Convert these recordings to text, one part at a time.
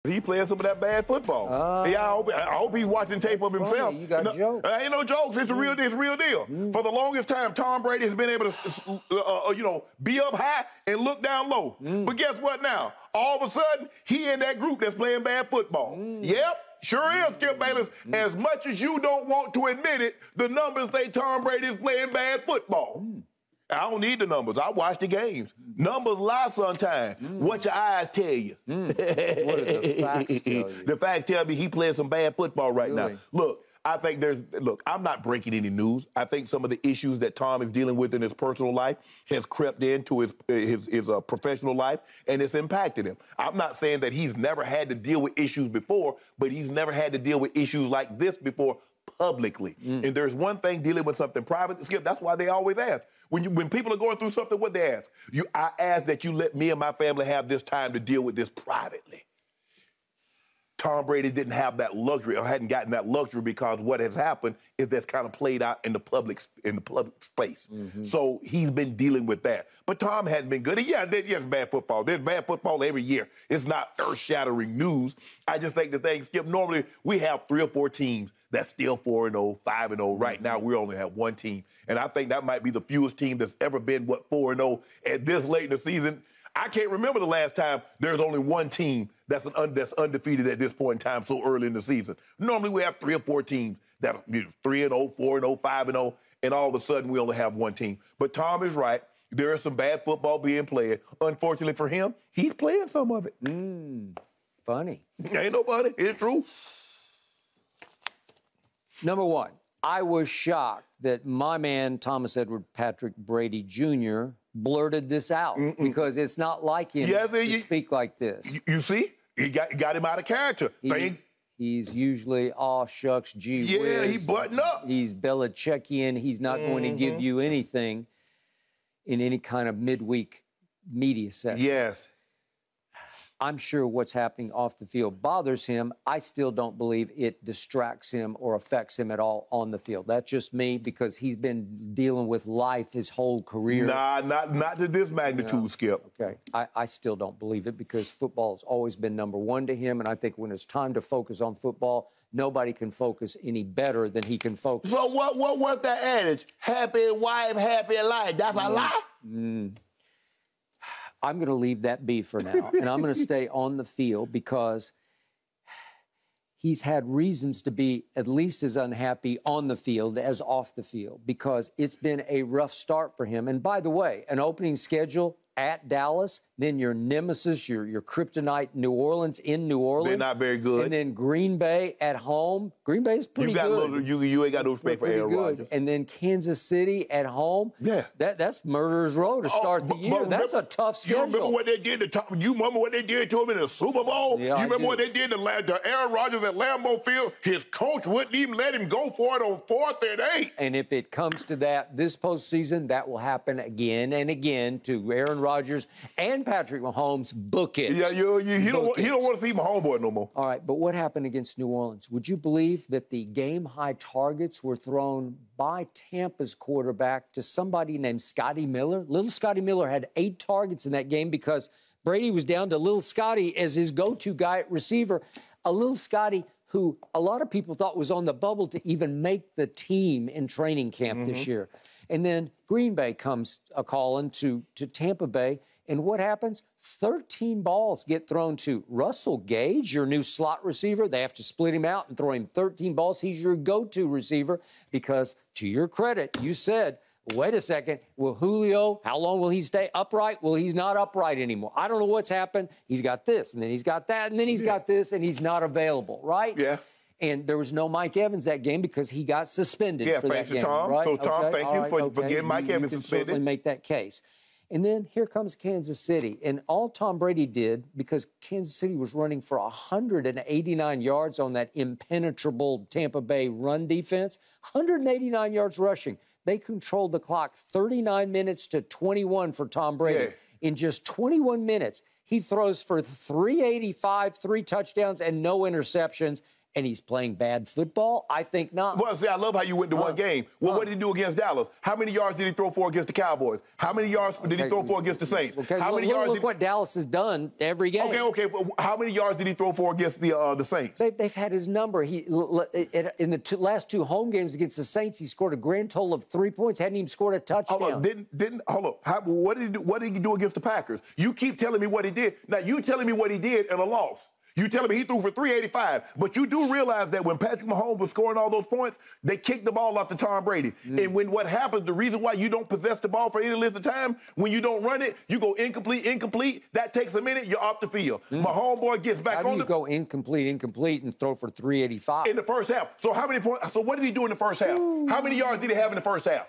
He playing some of that bad football. Yeah, I hope he's watching tape of himself. Funny. You got jokes. Ain't no jokes. It's a real deal. It's a real deal. For the longest time, Tom Brady has been able to, be up high and look down low. But guess what now? All of a sudden, he in that group that's playing bad football. Yep. Sure is, Skip Bayless. As much as you don't want to admit it, the numbers say Tom Brady is playing bad football. I don't need the numbers. I watch the games. Numbers lie sometimes. What your eyes tell you. What do the facts tell you? The facts tell me he playing some bad football right now. Look, I think I'm not breaking any news. I think some of the issues that Tom is dealing with in his personal life has crept into his professional life, and it's impacted him. I'm not saying that he's never had to deal with issues before, but he's never had to deal with issues like this before publicly. And there's one thing dealing with something private, Skip, that's why they always ask. When people are going through something, what they ask? I ask that you let me and my family have this time to deal with this privately. Tom Brady didn't have that luxury or hadn't gotten that luxury because what has happened is that's kind of played out in the public space. So he's been dealing with that. But Tom hasn't been good. And yeah, there's bad football. There's bad football every year. It's not earth-shattering news. I just think the thing, Skip, normally we have 3 or 4 teams that's still 4-0, 5-0. Right now, we only have 1 team. And I think that might be the fewest team that's ever been, 4-0 at this late in the season. I can't remember the last time there's only 1 team that's undefeated at this point in time so early in the season. Normally, we have 3 or 4 teams that are 3-0, 4-0, 5-0, and all of a sudden, we only have 1 team. But Tom is right. There is some bad football being played. Unfortunately for him, he's playing some of it. Funny. Ain't nobody. It's true. Number 1, I was shocked that my man, Thomas Edward Patrick Brady Jr., blurted this out because it's not like him to speak like this. You see? He got him out of character. He's usually, oh, shucks, gee whiz. Yeah, he buttoned up. He's Belichickian. He's not going to give you anything in any kind of midweek media session. Yes. I'm sure what's happening off the field bothers him. I still don't believe it distracts him or affects him at all on the field. That's just me because he's been dealing with life his whole career. Nah, not to this magnitude, Skip. Okay. I still don't believe it because football has always been number 1 to him, and I think when it's time to focus on football, nobody can focus any better than he can focus. So what was that adage? Happy wife, happy life. That's a lie? I'm going to leave that be for now, and I'm going to stay on the field because he's had reasons to be at least as unhappy on the field as off the field because it's been a rough start for him. And by the way, an opening schedule at Dallas, then your nemesis, your kryptonite, New Orleans in New Orleans. They're not very good. And then Green Bay at home. Green Bay's pretty good. You ain't got no respect for Aaron Rodgers. And then Kansas City at home. Yeah. That's murderer's row to start the year. That's a tough schedule. You remember what they did you remember what they did to him in the Super Bowl? Yeah, you remember what they did to Aaron Rodgers at Lambeau Field? His coach wouldn't even let him go for it on 4th and 8. And if it comes to that this postseason, that will happen again and again to Aaron Rodgers and Patrick Mahomes. Book it. Yeah, he don't want to see my homeboy no more. All right, but what happened against New Orleans? Would you believe that the game-high targets were thrown by Tampa's quarterback to somebody named Scotty Miller? Little Scotty Miller had 8 targets in that game because Brady was down to little Scotty as his go-to guy at receiver. A little Scotty who a lot of people thought was on the bubble to even make the team in training camp this year. And then Green Bay comes a-calling to Tampa Bay. And what happens? 13 balls get thrown to Russell Gage, your new slot receiver. They have to split him out and throw him 13 balls. He's your go-to receiver because, to your credit, you said, wait a second, will Julio, how long will he stay upright? Well, he's not upright anymore. I don't know what's happened. He's got this, and then he's got that, and then he's got this, and he's not available, right? Yeah. And there was no Mike Evans that game because he got suspended for that game. Tom. Right? So, Tom, thank you for getting Mike Evans suspended. Certainly make that case. And then here comes Kansas City. And all Tom Brady did, because Kansas City was running for 189 yards on that impenetrable Tampa Bay run defense, 189 yards rushing. They controlled the clock 39 minutes to 21 for Tom Brady. Yeah. In just 21 minutes, he throws for 385, 3 touchdowns, and no interceptions. and he's playing bad football? I think not. Well, see, I love how you went to one game. Well, what did he do against Dallas? How many yards did he throw for against the Cowboys? How many yards did he throw for against the Saints? Okay, how many look, yards look what Dallas has done every game. Okay. How many yards did he throw for against the Saints? They've had his number. He in the last 2 home games against the Saints, he scored a grand total of 3 points. Hadn't even scored a touchdown. Hold on. What did he do? What did he do against the Packers? You keep telling me what he did. Now you telling me what he did in a loss. You telling me he threw for 385, but you do realize that when Patrick Mahomes was scoring all those points, they kicked the ball off to Tom Brady. And when what happens, the reason why you don't possess the ball for any length of time, when you don't run it, you go incomplete. That takes a minute, you're off the field. My homeboy gets back on. How do you go incomplete, and throw for 385? In the first half. So how many points? So what did he do in the first half? How many yards did he have in the first half?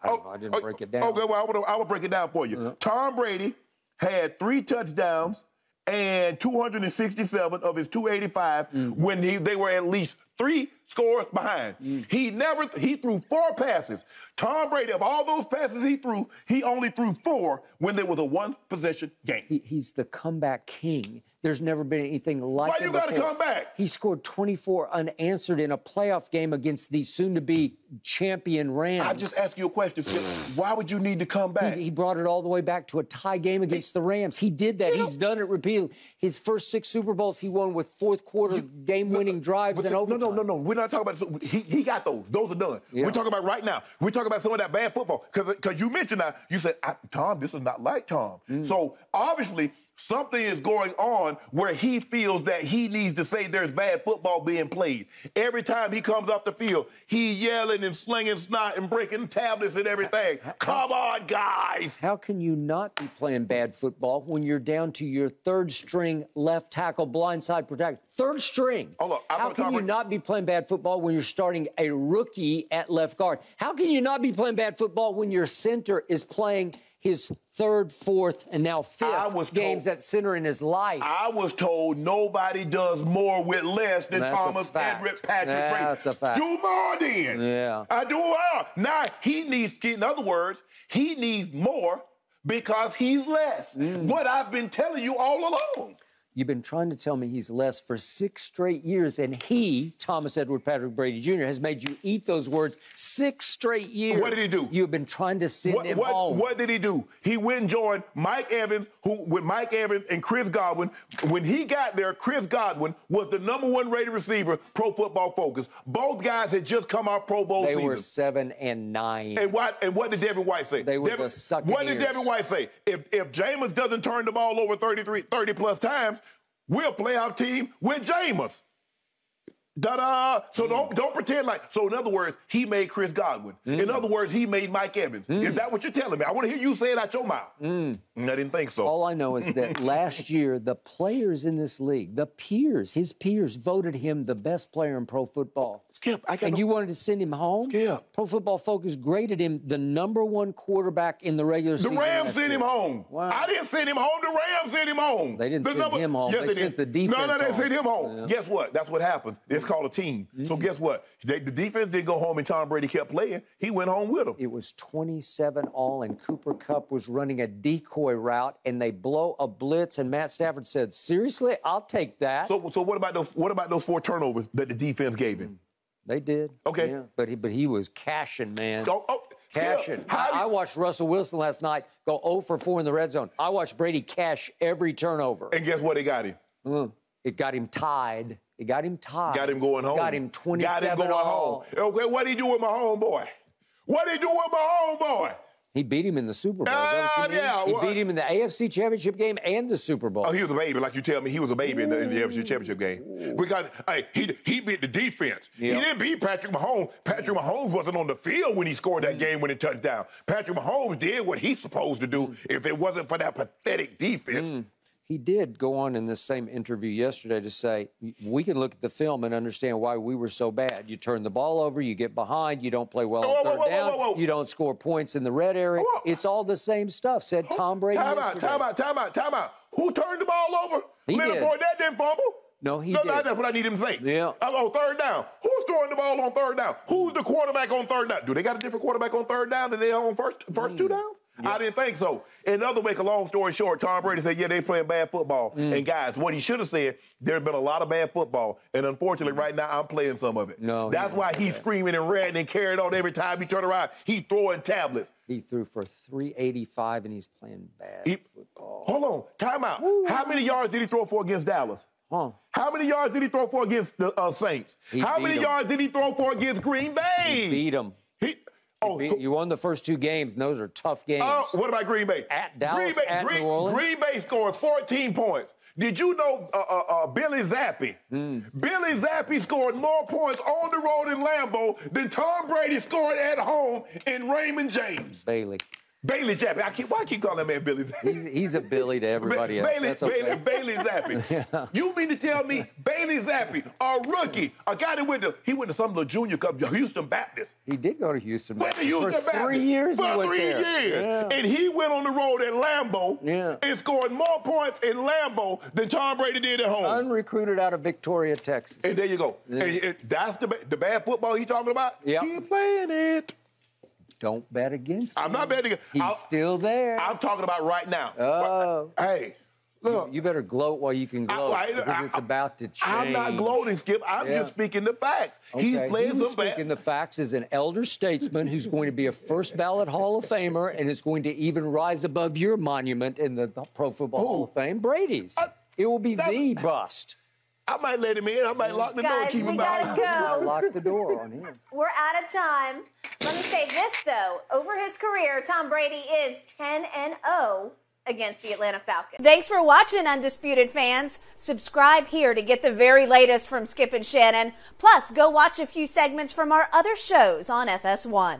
I didn't break it down. Okay, well, I will break it down for you. Tom Brady had 3 touchdowns and 267 of his 285 when they were at least 3 scores behind. He threw 4 passes. Tom Brady, of all those passes he threw, he only threw 4 when there was a 1-possession game. He's the comeback king. There's never been anything like Why you got to come back? He scored 24 unanswered in a playoff game against the soon-to-be champion Rams. I just asked you a question, Skip. Why would you need to come back? He brought it all the way back to a tie game against the Rams. He did that. He's done it repeatedly. His first 6 Super Bowls, he won with fourth-quarter game-winning drives and overtime. No. We're not talking about – he got those. Those are done. Yeah. We're talking about right now. We're talking about some of that bad football. Because you mentioned that. You said, Tom, this is not like Tom. So, obviously – something is going on where he feels that he needs to say there's bad football being played. Every time he comes off the field, he yelling and slinging snot and breaking tablets and everything. Come on, guys. How can you not be playing bad football when you're down to your 3rd-string left tackle blindside protector? 3rd string. How can you not be playing bad football when you're starting a rookie at left guard? How can you not be playing bad football when your center is playing his 3rd, 4th, and now 5th games at center in his life? I was told nobody does more with less than Thomas Edward Patrick Brady. That's a fact. Do more then. Yeah. I do more. Now, he needs, in other words, he needs more because he's less. What I've been telling you all along. You've been trying to tell me he's less for 6 straight years, and he, Thomas Edward Patrick Brady Jr., has made you eat those words 6 straight years. What did he do? You've been trying to send him home. What did he do? He went and joined Mike Evans, with Mike Evans and Chris Godwin. When he got there, Chris Godwin was the #1 rated receiver, Pro Football Focus. Both guys had just come out Pro Bowl season. They were 7 and 9. And what did Devin White say? They were the sucking What did Devin White say? If Jameis doesn't turn the ball over 30-plus times, we'll play our team with Jameis. Da-da! So don't pretend like... So, in other words, he made Chris Godwin. In other words, he made Mike Evans. Is that what you're telling me? I want to hear you say it out your mouth. I didn't think so. All I know is that last year, the players in this league, his peers, voted him the best player in pro football. Skip, you wanted to send him home? Skip. Pro Football Focus graded him the #1 quarterback in the regular season. The Rams sent him home. Wow. I didn't send him home. The Rams sent him home. They didn't send him home. Yes, they sent the defense home. No, they sent him home. Yeah. Guess what? That's what happened. It's called a team. So guess what? The defense didn't go home and Tom Brady kept playing. He went home with them. It was 27-all, and Cooper Kupp was running a decoy route, and they blow a blitz, and Matt Stafford said, seriously, I'll take that. So what about those 4 turnovers that the defense gave him? They did. Okay. Yeah, but he was cashing, man. Cashing. Yeah. I watched Russell Wilson last night go 0 for 4 in the red zone. I watched Brady cash every turnover. And guess what? It got him. It got him tied. Got him going home. Got him 27-all. Okay, what did he do with my homeboy? He beat him in the Super Bowl. He beat him in the AFC Championship game and the Super Bowl. Oh, he was a baby. Like you tell me, he was a baby in the AFC Championship game. Because, he beat the defense. Yep. He didn't beat Patrick Mahomes. Patrick Mahomes wasn't on the field when he scored that game-winning touchdown. Patrick Mahomes did what he's supposed to do if it wasn't for that pathetic defense. He did go on in this same interview yesterday to say, we can look at the film and understand why we were so bad. You turn the ball over, you get behind, you don't play well on third down, you don't score points in the red area. It's all the same stuff, said Tom Brady yesterday. Time out. Who turned the ball over? He did. Boy, that didn't fumble. No, he did. That's what I need him to say. Yeah. On third down. Who's throwing the ball on third down? Who's the quarterback on third down? Do they got a different quarterback on third down than they have on first 2 downs? I didn't think so. In other way, a long story short, Tom Brady said, yeah, they playing bad football. And guys, what he should have said, there's been a lot of bad football. And unfortunately, right now, I'm playing some of it. No, that's why he's screaming and ranting and carrying on every time he turn around. He's throwing tablets. He threw for 385, and he's playing bad football. Hold on, time out. Woo. How many yards did he throw for against Dallas? Huh. How many yards did he throw for against the Saints? How many yards did he throw for against Green Bay? He beat him. You won the first 2 games, and those are tough games. What about Green Bay? At Dallas, at New Orleans? Green Bay scored 14 points. Did you know Billy Zappi? Billy Zappi scored more points on the road in Lambeau than Tom Brady scored at home in Raymond James. Bailey Zappi. Why I keep calling that man Billy Zappi? He's a Billy to everybody else. Bailey Zappi. Yeah. You mean to tell me Bailey Zappi, a rookie, a guy that went to some little junior club, Houston Baptist. He did go to Houston Baptist. For 3 years. For 3 years. Yeah. And he went on the road at Lambeau and scored more points in Lambeau than Tom Brady did at home. Unrecruited out of Victoria, Texas. And there you go. Yeah. And that's the bad football he's talking about? Yeah. He's playing it. Don't bet against him. I'm not betting against him. He's still there. I'm talking about right now. Oh. Hey, look. You better gloat while you can gloat because it's about to change. I'm not gloating, Skip. I'm just speaking the facts. Okay. He's playing some bad. Speaking the facts as an elder statesman who's going to be a first ballot Hall of Famer and is going to even rise above your monument in the Pro Football Hall of Fame, Brady's. It will be the bust. I might let him in. I might lock the door and keep him out. We gotta go. Lock the door on him. We're out of time. Let me say this, though. Over his career, Tom Brady is 10-0 against the Atlanta Falcons. Thanks for watching, Undisputed fans. Subscribe here to get the very latest from Skip and Shannon. Plus, go watch a few segments from our other shows on FS1.